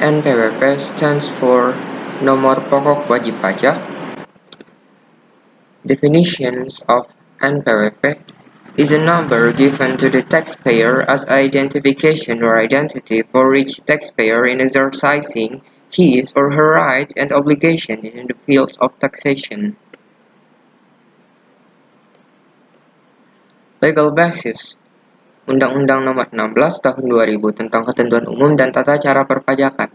NPWP stands for Nomor Pokok Wajib Pajak. Definitions of NPWP is a number given to the taxpayer as identification or identity for each taxpayer in exercising his or her rights and obligations in the fields of taxation. Legal basis Undang-Undang Nomor 16 Tahun 2000 tentang Ketentuan Umum dan Tata Cara Perpajakan.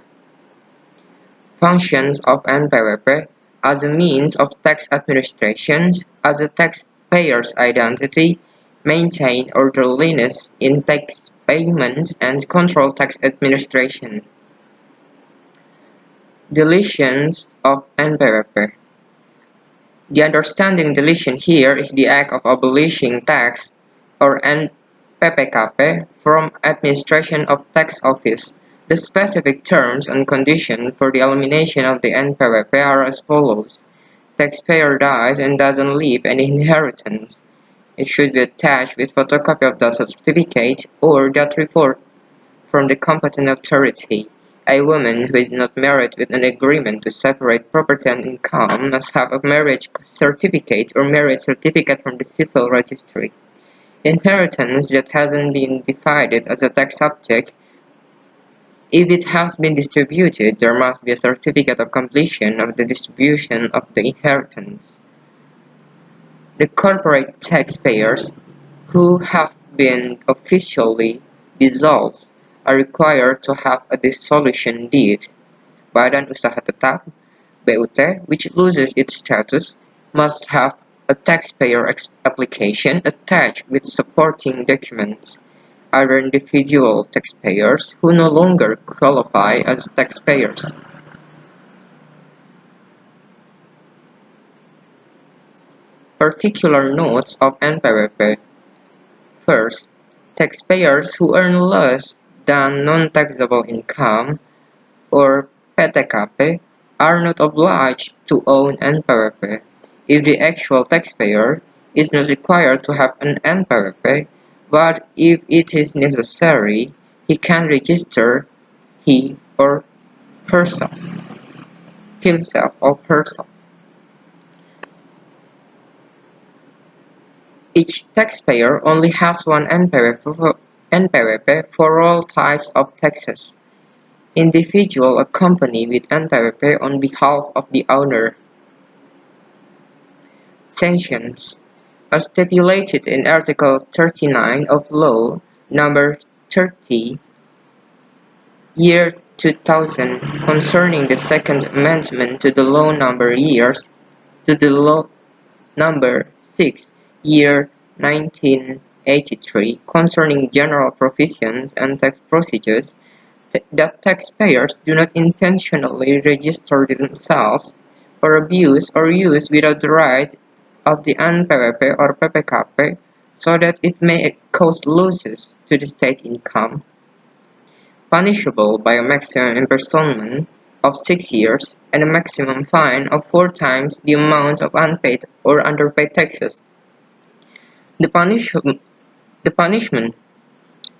Functions of NPWP as a means of tax administration, as a taxpayer's identity, maintain orderliness in tax payments and control tax administration. Deletions of NPWP. The understanding deletion here is the act of abolishing tax or NPPKP from administration of tax office. The specific terms and conditions for the elimination of the NPWP are as follows. Taxpayer dies and doesn't leave any inheritance. It should be attached with photocopy of that certificate or that report from the competent authority. A woman who is not married with an agreement to separate property and income must have a marriage certificate or marriage certificate from the civil registry. Inheritance that hasn't been divided as a tax subject. If it has been distributed, there must be a certificate of completion of the distribution of the inheritance. The corporate taxpayers who have been officially dissolved are required to have a dissolution deed. Badan Usaha Tetap (BUT), which loses its status, must have a taxpayer application attached with supporting documents. Other individual taxpayers who no longer qualify as taxpayers. Particular notes of NPWP. First, taxpayers who earn less than non-taxable income or PTKP are not obliged to own NPWP. If the actual taxpayer is not required to have an NPWP, but if it is necessary, he can register he or herself, himself or herself. Each taxpayer only has one NPWP for all types of taxes. Individual accompany with NPWP on behalf of the owner. Sanctions. As stipulated in Article 39 of Law Number 30, Year 2000, concerning the Second Amendment to the Law Number Years to the Law Number 6, Year 1983, concerning general provisions and tax procedures, that taxpayers do not intentionally register themselves for abuse or use without the right of the NPWP or PPKP, so that it may cause losses to the state income, punishable by a maximum imprisonment of 6 years and a maximum fine of 4 times the amount of unpaid or underpaid taxes. The punishment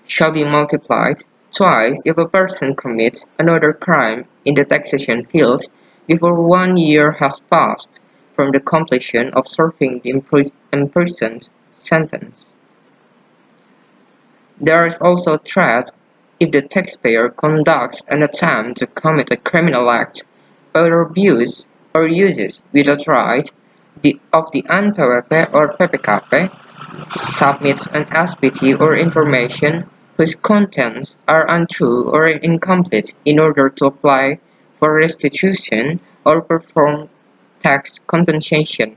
shall be multiplied twice if a person commits another crime in the taxation field before 1 year has passed from the completion of serving the imprisoned sentence. There is also a threat if the taxpayer conducts an attempt to commit a criminal act or abuse or uses without right of the NPWP or PPKP, submits an SPT or information whose contents are untrue or incomplete in order to apply for restitution or perform tax compensation.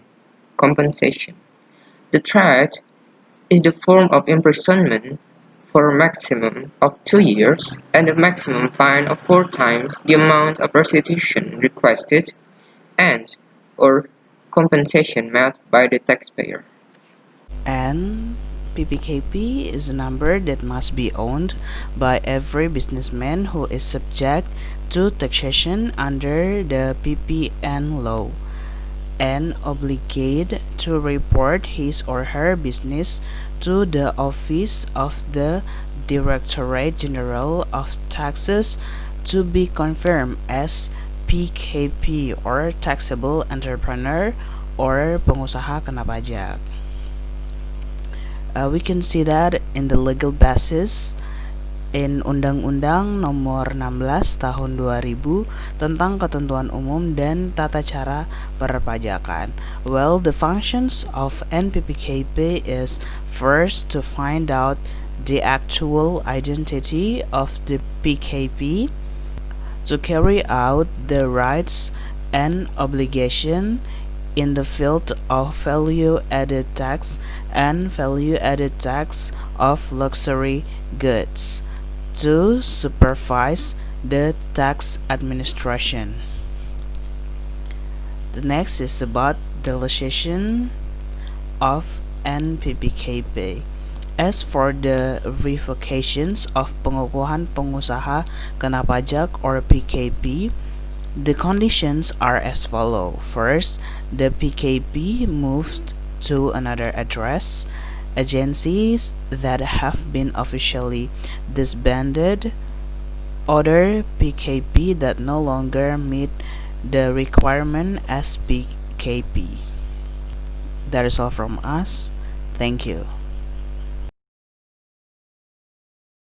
The threat is the form of imprisonment for a maximum of 2 years and a maximum fine of 4 times the amount of restitution requested and or compensation made by the taxpayer. NPPKP is a number that must be owned by every businessman who is subject to taxation under the PPN law and obligated to report his or her business to the Office of the Directorate General of Taxes to be confirmed as PKP or taxable entrepreneur or pengusaha kena pajak. We can see that in the legal basis in Undang-Undang Nomor 16 Tahun 2000 tentang Ketentuan Umum dan Tata Cara Perpajakan. Well, the functions of NPPKP is first to find out the actual identity of the PKP, to carry out the rights and obligation in the field of value-added tax and value-added tax of luxury goods, to supervise the tax administration. The next is about the legislation of NPPKP. As for the revocations of pengukuhan pengusaha kena pajak or PKP, the conditions are as follow. First, the PKP moved to another address. Agencies that have been officially disbanded. Other PKP that no longer meet the requirement as PKP. That is all from us. Thank you.